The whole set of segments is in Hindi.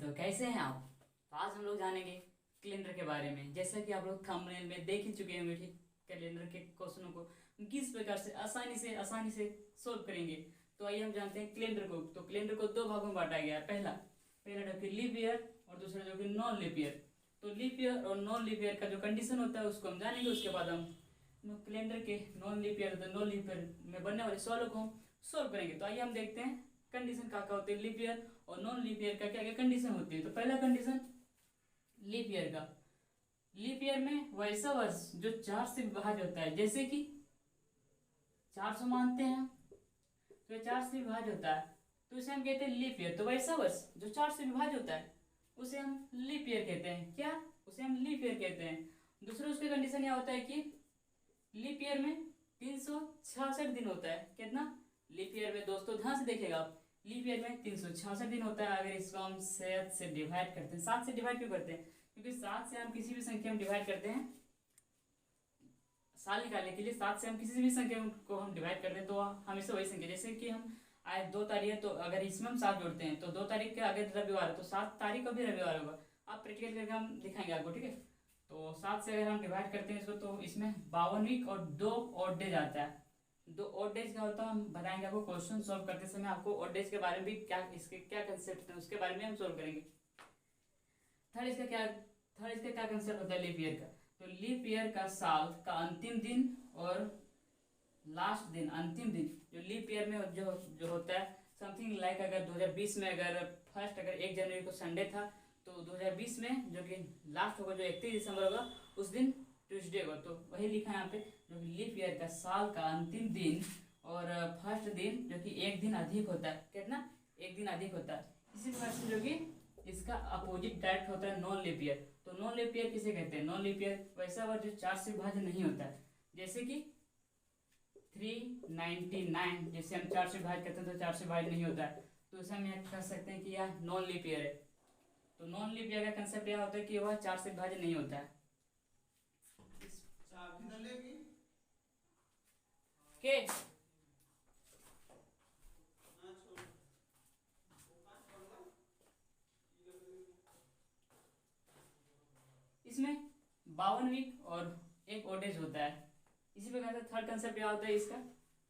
तो कैसे हैं आप। तो आज हम लोग जानेंगे कैलेंडर के बारे में। जैसा कि आप लोग थंबनेल में देख ही चुके होंगे, ठीक, कैलेंडर के क्वेश्चनों को किस प्रकार से आसानी से सोल्व करेंगे। तो आइए हम जानते हैं कैलेंडर को। तो कैलेंडर को दो भागों में बांटा गया है। पहला जो कि लीप ईयर और दूसरा जो कि नॉन लीप ईयर। तो लीप ईयर और नॉन लीप ईयर का जो कंडीशन होता है उसको हम जानेंगे। उसके बाद हम कैलेंडर के नॉन लीप ईयर तो नॉन लीप ईयर में बनने वाले सवालों को हम सोल्व करेंगे। तो आइए हम देखते हैं कंडीशन क्या क्या होती है लीप ईयर और नॉन लीप ईयर का क्या क्या कंडीशन होती है। तो पहला कंडीशन लीप ईयर का, लीप ईयर में वैसा वर्ष जो 4 से विभाज्य होता है। जैसे कि 400 मानते हैं तो 4 से विभाज्य होता है, तो इसे हम कहते हैं लीप ईयर। तो वैसा वर्ष जो 4 से विभाज्य होता है उसे हम लीप ईयर कहते हैं। क्या, उसे हम लीप ईयर कहते हैं। दूसरा उसका कंडीशन यह होता है कि लीप ईयर में 366 दिन होता है। कितना लीप ईयर में दोस्तों, ध्यान से देखिएगा आप, लीप ईयर में 366 दिन होता है। अगर इसको हम 7 से डिवाइड करते हैं, 7 से डिवाइड क्यों करते हैं? क्योंकि 7 से हम किसी भी संख्या में डिवाइड करते हैं साल निकालने के लिए। 7 से हम किसी भी संख्या को हम डिवाइड करते हैं तो हमेशा वही संख्या, जैसे कि हम आज 2 तारीख है तो अगर इसमें हम 7 जोड़ते हैं तो 2 तारीख का अगर रविवार है तो 7 तारीख को भी रविवार होगा। आप प्रैक्टिकल करके हम दिखाएंगे आपको, ठीक है। तो 7 से अगर हम डिवाइड करते हैं इसको तो इसमें 52 वीक और 2 ऑड डेज आता है। 2 ऑड डेज क्या होता है हम बताएंगे आपको। क्वेश्चन सॉल्व करते समय आपको ऑड डेज के बारे में भी क्या, इसके क्या कंसेप्ट है उसके बारे में हम सॉल्व करेंगे। थर्ड इसका क्या कंसेप्ट होता है लीप ईयर का। तो लीप ईयर का साल का अंतिम दिन और लास्ट दिन, अंतिम दिन जो लीप ईयर में जो होता है समथिंग लाइक, अगर 2020 में अगर फर्स्ट अगर 1 जनवरी को संडे था तो 2020 में जो कि लास्ट होगा जो 31 दिसंबर होगा उस दिन ट्यूसडे को। तो वही लिखा है यहाँ पे, जो कि लीप ईयर का साल का अंतिम दिन और फर्स्ट दिन जो कि 1 दिन अधिक होता है। कितना? 1 दिन अधिक होता है। इसी प्रकार से जो कि इसका अपोजिट डायरेक्ट होता है नॉन लीप ईयर। तो नॉन लीप ईयर किसे कहते हैं? नॉन लीप ईयर वैसा वर्ष जो 4 से विभाज्य नहीं होता है। जैसे कि 399, जैसे हम 4 से विभाज्य करते हैं तो 4 से विभाज्य नहीं होता है, तो उसे हम यह कह सकते हैं कि यह नॉन लीप ईयर है। तो नॉन लीप ईयर का कंसेप्ट यह होता है कि वह 4 से विभाज्य नहीं होता है। के इसमें 52 वीक और 1 ओडेज होता है। इसी प्रकार से थर्ड कंसेप्ट क्या होता है इसका,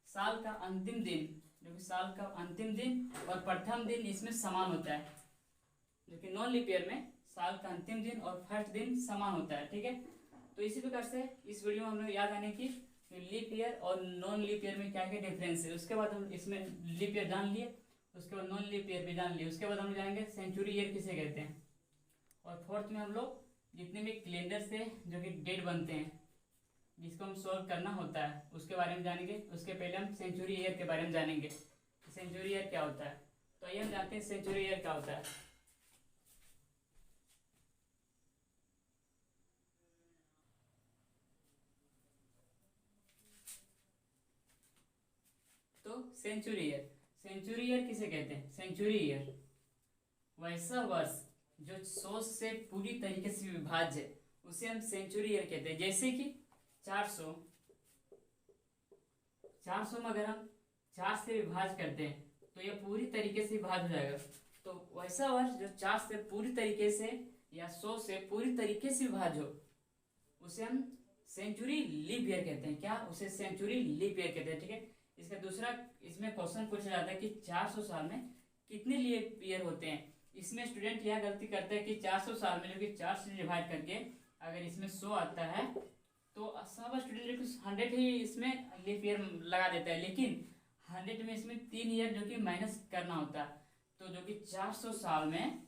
साल का अंतिम दिन, जो कि साल का अंतिम दिन और प्रथम दिन इसमें समान होता है। जो कि नॉन लीप ईयर में साल का अंतिम दिन और फर्स्ट दिन समान होता है, ठीक है। तो इसी प्रकार से इस वीडियो में हम लोग याद आने की लीप ईयर और नॉन लीप ईयर में क्या क्या डिफरेंस है। उसके बाद हम इसमें लीप ईयर जान लिए, उसके बाद नॉन लीप ईयर भी जान लिए, उसके बाद हम जानेंगे सेंचुरी ईयर किसे कहते हैं। और फोर्थ में हम लोग जितने भी कैलेंडर से जो कि डेट बनते हैं जिसको हम सॉल्व करना होता है उसके बारे में जानेंगे। उसके पहले हम सेंचुरी ईयर के बारे में जानेंगे, सेंचुरी ईयर क्या होता है। तो आइए हम जानते हैं सेंचुरी ईयर क्या होता है। तो सेंचुरी ईयर किसे कहते हैं? सेंचुरी ईयर वैसा वर्ष जो 100 से पूरी तरीके से विभाज्य है उसे हम सेंचुरी ईयर कहते हैं। जैसे कि 400 में अगर हम 4 से विभाज्य करते हैं तो यह पूरी तरीके से विभाज्य हो जाएगा। तो वैसा वर्ष जो 4 से पूरी तरीके से या 100 से पूरी तरीके से विभाज्य हो उसे हम सेंचुरी लीप ईयर कहते हैं। क्या? उसे सेंचुरी लीप ईयर कहते हैं, ठीक है। इसका दूसरा इसमें क्वेश्चन पूछा जाता है कि 400 साल में कितने लीप ईयर होते हैं। इसमें स्टूडेंट यह गलती करता है कि 400 साल में जो कि 4 से डिवाइड करके अगर इसमें 100 आता है तो सब स्टूडेंट 100 ही इसमें लीप ईयर लगा देता है, लेकिन 100 में इसमें 3 ईयर जो कि माइनस करना होता है। तो जो कि 400 साल में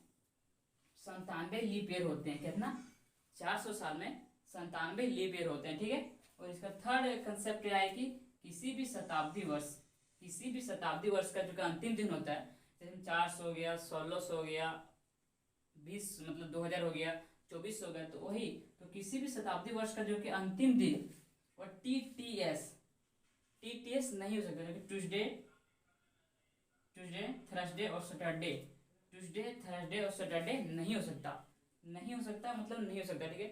97 लीप ईयर होते हैं। कितना? 400 साल में 97 लीप ईयर होते हैं, ठीक है। और इसका थर्ड कंसेप्ट यह है कि किसी भी शताब्दी वर्ष का जो कि अंतिम दिन होता है, जैसे 400 हो गया, 1600 हो गया, 20 मतलब 2000 हो गया, 24 हो गया, तो वही तो किसी भी शताब्दी वर्ष का जो कि अंतिम दिन और टीटीएस नहीं हो सकता। क्योंकि ट्यूसडे, थर्सडे और सैटरडे नहीं हो सकता मतलब नहीं हो सकता, ठीक है।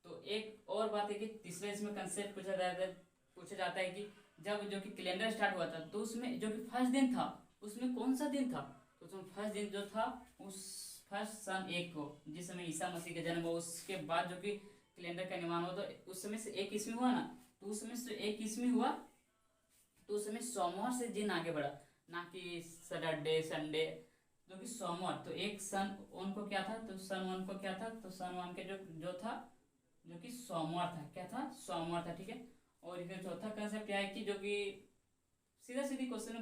तो एक और बात है कि तीसरा इसमें कंसेप्ट पूछा जाता है कि जब जो कि कैलेंडर स्टार्ट हुआ था तो उसमें जो कि फर्स्ट दिन था उसमें कौन सा दिन था। तो उसमें फर्स्ट दिन जो था उस फर्स्ट सन 1 को, जिस समय ईसा मसीह का जन्म हुआ, उसके बाद जो कि कैलेंडर का निर्माण हुआ, तो उस समय से 1 ईस्वी हुआ ना, तो उस समय से 1 ईस्वी हुआ, तो उस समय सोमवार से दिन आगे बढ़ा, ना कि सैटरडे संडे, जो कि सोमवार। तो एक सन 1 को क्या था, तो सन 1 को क्या था, तो सन 1 के जो जो था, जो कि सोमवार था, क्या था, सोमवार था, ठीक है। और फिर चौथा कंसेप्ट क्या है कि जो कि सीधा सीधी क्वेश्चन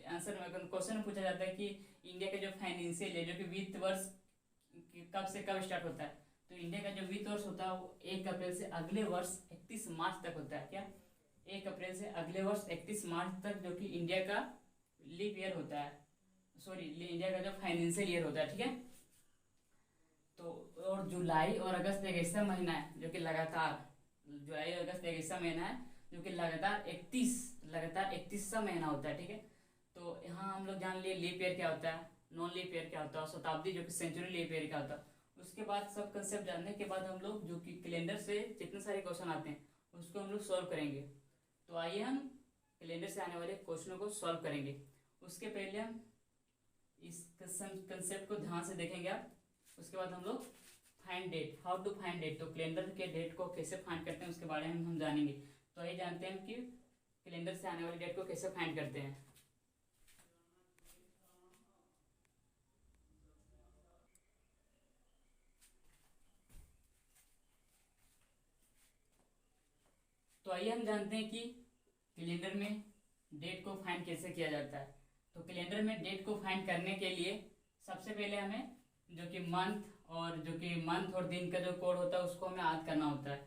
आंसर में क्वेश्चन में पूछा जाता है कि इंडिया का जो फाइनेंशियल है, जो कि वित्त वर्ष कब से कब स्टार्ट होता है, तो इंडिया का जो वित्त वर्ष होता है वो 1 अप्रैल से अगले वर्ष 31 मार्च तक होता है। क्या, 1 अप्रैल से अगले वर्ष 31 मार्च तक, जो कि इंडिया का लीप ईयर होता है, सॉरी इंडिया का जो फाइनेंशियल ईयर होता है, ठीक है। तो और जुलाई और अगस्त एक ऐसा महीना है जो कि लगातार, जुलाई और अगस्त एक ऐसा महीना है जो कि लगातार 31वां महीना होता है, ठीक है। तो यहाँ हम लोग जान लिए लीप ईयर क्या होता है, नॉन लीप ईयर क्या होता है, शताब्दी जो कि सेंचुरी लीप ईयर क्या होता है। उसके बाद सब कंसेप्ट जानने के बाद हम लोग जो कि कैलेंडर से जितने सारे क्वेश्चन आते हैं उसको हम लोग सॉल्व करेंगे। तो आइए हम कैलेंडर से आने वाले क्वेश्चनों को सॉल्व करेंगे। उसके पहले हम इस कंसेप्ट को ध्यान से देखेंगे आप। उसके बाद हम लोग find date, how to find date, तो कैलेंडर के डेट को कैसे फाइंड करते हैं उसके बारे में हम जानेंगे। तो ये जानते हैं कि कैलेंडर से आने वाली डेट को कैसे फाइंड करते हैं। तो आइए हम जानते हैं कि कैलेंडर में डेट को फाइंड कैसे किया जाता है। तो कैलेंडर में डेट को फाइंड करने के लिए सबसे पहले हमें जो कि मंथ और दिन का जो कोड होता है उसको हमें याद करना होता है।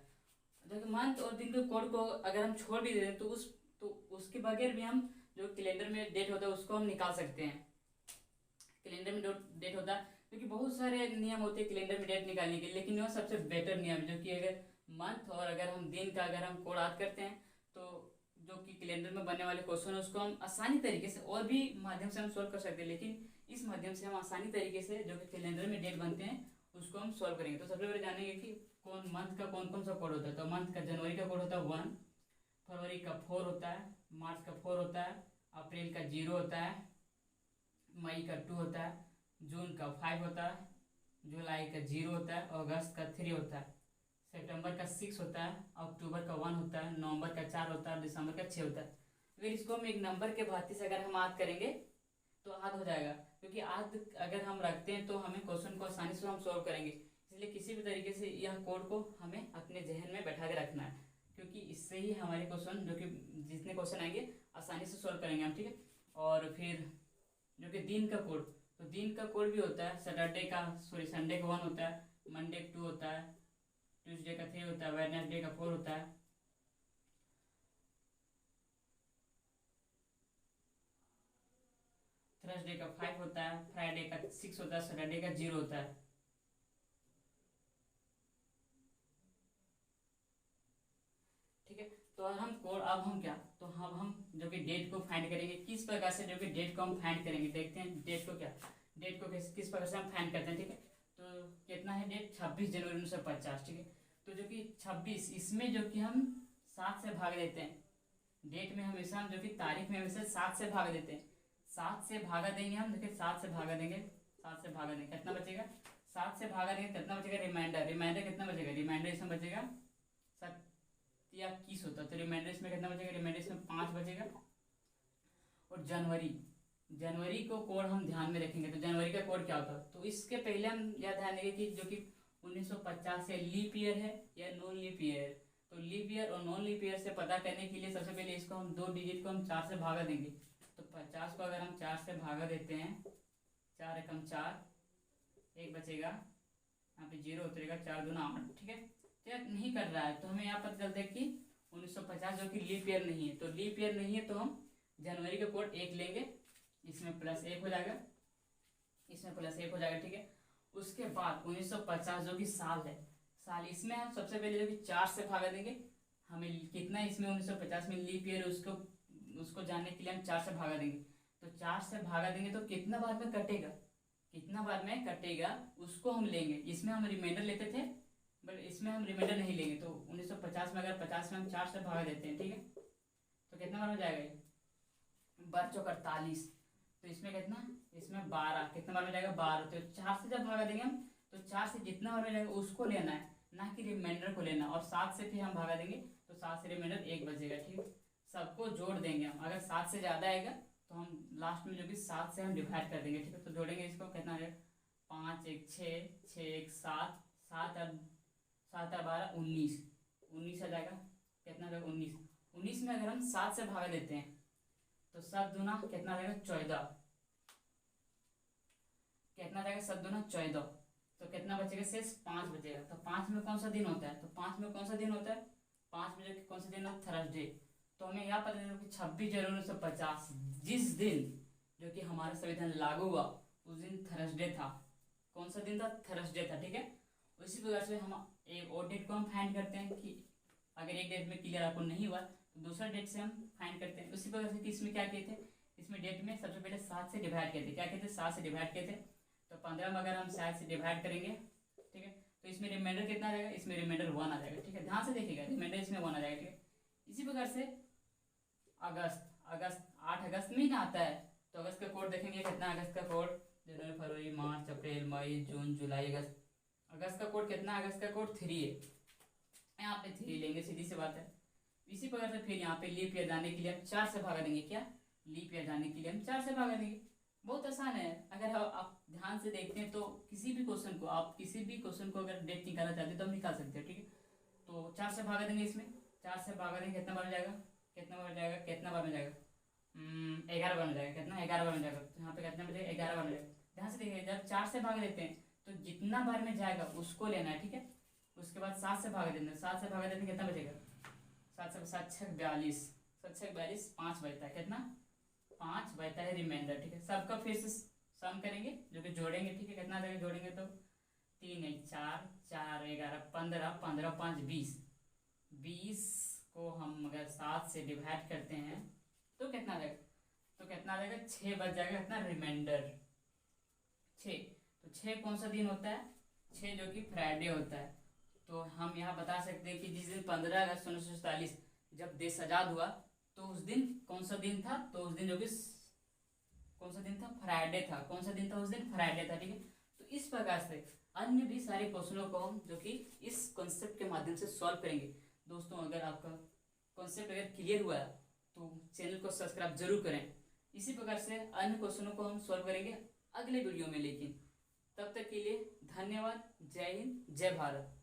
जो कि मंथ और दिन के कोड को अगर हम छोड़ भी दें तो उसके बगैर भी हम जो कैलेंडर में डेट होता है उसको हम निकाल सकते हैं। कैलेंडर में जो डेट होता है, क्योंकि बहुत सारे नियम होते हैं कैलेंडर में डेट निकालने के, लेकिन वो सबसे बेटर नियम है जो कि अगर मंथ और अगर हम दिन का अगर हम कोड याद करते हैं तो जो कि कैलेंडर में बनने वाले क्वेश्चन है उसको हम आसानी तरीके से और भी माध्यम से हम सोल्व कर सकते हैं, लेकिन इस माध्यम से हम आसानी तरीके से जो कि कैलेंडर में डेट बनते हैं उसको हम सॉल्व करेंगे। तो सबसे पहले जानेंगे कि कौन मंथ का कौन कौन सा कोड होता है। तो मंथ का जनवरी का कोड होता है 1, फरवरी का 4 होता है, मार्च का 4 होता है, अप्रैल का 0 होता है, मई का 2 होता है, जून का 5 होता है, जुलाई का 0 होता है, अगस्त का 3 होता है, सितंबर का 6 होता है, अक्टूबर का 1 होता है, नवंबर का 4 होता है, दिसंबर का 6 होता है। अगर इसको हम एक नंबर के भांति से अगर हम याद करेंगे तो याद हो जाएगा, क्योंकि याद अगर हम रखते हैं तो हमें क्वेश्चन को आसानी से हम सॉल्व करेंगे। इसलिए किसी भी तरीके से यह कोड को हमें अपने जहन में बैठा के रखना है, क्योंकि इससे ही हमारे क्वेश्चन जो कि जितने क्वेश्चन आएंगे आसानी से सॉल्व करेंगे हम, ठीक है। और फिर जो कि दिन का कोड, तो दिन का कोड भी होता है संडे का 1 होता है, मंडे का 2 होता है, ट्यूसडे का 3 होता है, वेडनेसडे का 4 होता है, थर्सडे का 5 होता है, फ्राइडे का 6 होता है, सैटरडे का 0 होता है। ठीक है, तो अब हम क्या, तो हम जो कि डेट को फाइंड करेंगे। किस प्रकार से जो कि डेट को हम फाइंड करेंगे, देखते हैं डेट को किस प्रकार से हम फाइंड करते हैं, ठीक है। तो कितना है डेट, 26 जनवरी 1950, ठीक है। तो जो कि 26, इसमें जो कि हम 7 से भाग देते हैं। डेट में हमेशा हम जो कि तारीख में हमेशा 7 से भाग देते हैं। 7 से भागा देंगे हम, देखिए 7 से भागा देंगे, कितना बचेगा, 7 से भागा देंगे कितना बचेगा, रिमाइंडर कितना बचेगा, रिमाइंडर इसमें बचेगा 21 होता, तो रिमाइंडर इसमें कितना बचेगा, रिमाइंडर इसमें 5 बचेगा। और जनवरी को कोड हम ध्यान में रखेंगे, तो जनवरी का कोड क्या होता है, तो इसके पहले हम यह ध्यान देंगे कि जो कि 1950 से लीप ईयर है या नॉन लीप ईयर है। तो लीप ईयर और नॉन लीप ईयर से पता करने के लिए सबसे पहले इसको हम 2 डिजिट को हम 4 से भागा देंगे। तो 50 को अगर हम 4 से भागा देते हैं, 4 एकम 4, 1 बचेगा, यहाँ पे 0 उतरेगा, 4 दूना 8, ठीक है। चेक नहीं कर रहा है तो हमें यहाँ पता चलता है कि 1950 जो कि लीप ईयर नहीं है, तो लीप ईयर नहीं है तो हम जनवरी का कोड 1 लेंगे, इसमें +1 हो जाएगा, इसमें +1 हो जाएगा, ठीक है। उसके बाद 1950 जो कि साल है, इसमें हम सबसे पहले जो कि 4 से भागा देंगे। हमें कितना इसमें 1950 में लीप ईयर उसको जानने के लिए हम 4 से भागा देंगे। तो 4 से भागा देंगे तो कितना बार में कटेगा उसको हम लेंगे। इसमें हम रिमाइंडर लेते थे बट इसमें हम रिमाइंडर नहीं लेंगे। तो 1950 में अगर 50 में हम 4 से भागा देते हैं, ठीक है, तो कितना बार हो जाएगा, 4 चौक 48, तो इसमें कितना, इसमें 12, कितना बार में जाएगा 12। तो 4 से जब भागा देंगे हम, तो 4 से जितना बार में जाएगा उसको लेना है, ना कि रिमाइंडर को लेना। और 7 से फिर हम भागा देंगे तो 7 से रिमाइंडर 1 बचेगा। ठीक, सबको जोड़ देंगे हम। अगर 7 से ज़्यादा आएगा तो हम लास्ट में जो कि 7 से हम डिवाइड कर देंगे। ठीक है, तो जोड़ेंगे इसको, कितना आ जाएगा 5 1 6, 6 1 7, 7 और 12 19, 19 आ जाएगा। कितना आ जाएगा 19। 19 में अगर हम 7 से भागा देते हैं तो 7 दूना कितना आ जाएगा 14, कितना आ जाएगा 7 दूना 14। तो कितना बचेगा शेष 5 बचेगा। तो 5 में कौन सा दिन होता है, तो 5 में कौन सा दिन होता है, 5 में जो कि कौन सा दिन होता है, थर्सडे। तो हमें यहाँ पता चला कि 26 जनवरी 1950 जिस दिन जो कि हमारा संविधान लागू हुआ उस दिन थर्सडे था। कौन सा दिन था, थर्सडे था। ठीक है, उसी प्रकार से हम एक और डेट को हम फाइंड करते हैं कि अगर एक डेट में क्लियर आपको नहीं हुआ तो दूसरा डेट से हम फाइंड करते हैं। उसी प्रकार से कि इसमें क्या किए थे, इसमें डेट में सबसे पहले 7 से डिवाइड किए थे। क्या किए थे, 7 से डिवाइड किए थे। तो 15 में अगर हम 7 से डिवाइड करेंगे, ठीक है, तो इसमें रिमाइंडर कितना आ जाएगा, इसमें रिमाइंडर 1 आ जाएगा। ठीक है, ध्यान से देखिएगा, रिमाइंडर इसमें 1 आ जाएगा। ठीक है, इसी प्रकार से अगस्त, 8 अगस्त में ही ना आता है। तो अगस्त का कोड देखेंगे, कितना अगस्त का कोड, जनवरी फरवरी मार्च अप्रैल मई जून जुलाई अगस्त। अगस्त का कोड कितना, अगस्त का कोड 3 है। यहाँ पे 3 लेंगे, सीधी सी बात है। इसी प्रकार से फिर यहाँ पे लीप ईयर जाने के लिए हम 4 से भागा देंगे। क्या, लीप ईयर जाने के लिए हम 4 से भागा देंगे। बहुत आसान है। अगर आप ध्यान से देखते हैं तो किसी भी क्वेश्चन को, आप किसी भी क्वेश्चन को अगर डेट निकालना चाहते हैं तो हम निकाल सकते हैं। ठीक है, तो 4 से भागा देंगे, इसमें 4 से भागा देंगे, कितना बार में जाएगा, कितना बार में जाएगा, कितना बार में जाएगा, 11 बार में जाएगा। कितना, 11 बार में जाएगा। तो यहाँ पे कितना बचेगा, 11 बार में जाएगा। ध्यान से देखिए, जब 4 से भाग देते हैं तो जितना बार में जाएगा उसको लेना है। ठीक है, उसके बाद 7 से भाग देते हैं। 7 से भाग देते हैं, कितना बचेगा, 7 से 7 6 42, 7 6 42, 5 बचता है। कितना, 5 बचता है रिमाइंडर। ठीक है, सबका फिर से सम करेंगे, जो कि जोड़ेंगे। ठीक है, कितना देंगे जोड़ेंगे, तो 3 1 4, 4 11 15, 15 5 20, 20 को हम अगर 7 से डिवाइड करते हैं तो कितना आ जाएगा, तो कितना आ जाएगा 6 बच जाएगा। कितना, रिमाइंडर 6। तो 6 कौन सा दिन होता है, 6 जो कि फ्राइडे होता है। तो हम यहाँ बता सकते हैं कि जिस दिन 15 अगस्त 1947 जब देश आज़ाद हुआ तो उस दिन कौन सा दिन था, तो उस दिन जो कि कौन सा दिन था, फ्राइडे था। कौन सा दिन था उस दिन, फ्राइडे था। ठीक है, तो इस प्रकार से अन्य भी सारे क्वेश्चनों को हम जो कि इस कॉन्सेप्ट के माध्यम से सॉल्व करेंगे। दोस्तों, अगर आपका कॉन्सेप्ट अगर क्लियर हुआ तो चैनल को सब्सक्राइब जरूर करें। इसी प्रकार से अन्य क्वेश्चनों को हम सॉल्व करेंगे अगले वीडियो में। लेकिन तब तक के लिए धन्यवाद। जय हिंद, जय भारत।